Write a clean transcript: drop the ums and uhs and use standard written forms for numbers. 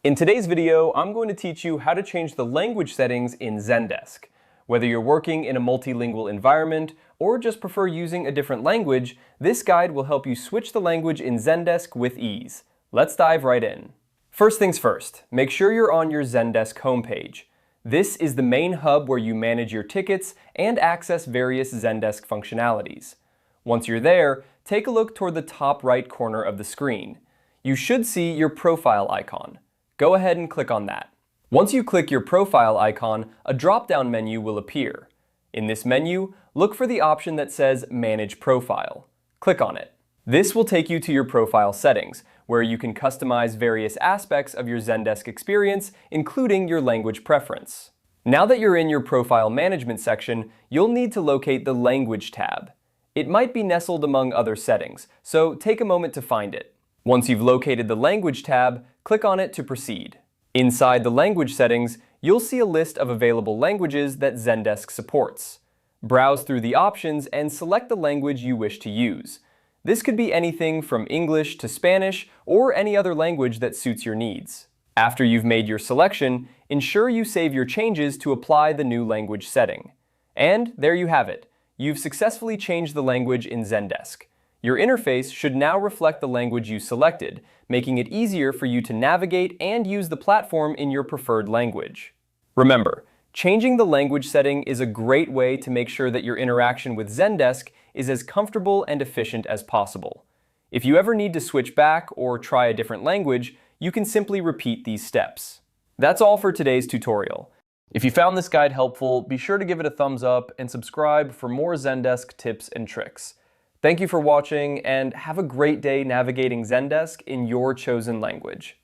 In today's video, I'm going to teach you how to change the language settings in Zendesk. Whether you're working in a multilingual environment or just prefer using a different language, this guide will help you switch the language in Zendesk with ease. Let's dive right in. First things first, make sure you're on your Zendesk homepage. This is the main hub where you manage your tickets and access various Zendesk functionalities. Once you're there, take a look toward the top right corner of the screen. You should see your profile icon. Go ahead and click on that. Once you click your profile icon, a drop-down menu will appear. In this menu, look for the option that says Manage Profile. Click on it. This will take you to your profile settings, where you can customize various aspects of your Zendesk experience, including your language preference. Now that you're in your profile management section, you'll need to locate the Language tab. It might be nestled among other settings, so take a moment to find it. Once you've located the Language tab, click on it to proceed. Inside the language settings, you'll see a list of available languages that Zendesk supports. Browse through the options and select the language you wish to use. This could be anything from English to Spanish or any other language that suits your needs. After you've made your selection, ensure you save your changes to apply the new language setting. And there you have it. You've successfully changed the language in Zendesk. Your interface should now reflect the language you selected, making it easier for you to navigate and use the platform in your preferred language. Remember, changing the language setting is a great way to make sure that your interaction with Zendesk is as comfortable and efficient as possible. If you ever need to switch back or try a different language, you can simply repeat these steps. That's all for today's tutorial. If you found this guide helpful, be sure to give it a thumbs up and subscribe for more Zendesk tips and tricks. Thank you for watching, and have a great day navigating Zendesk in your chosen language.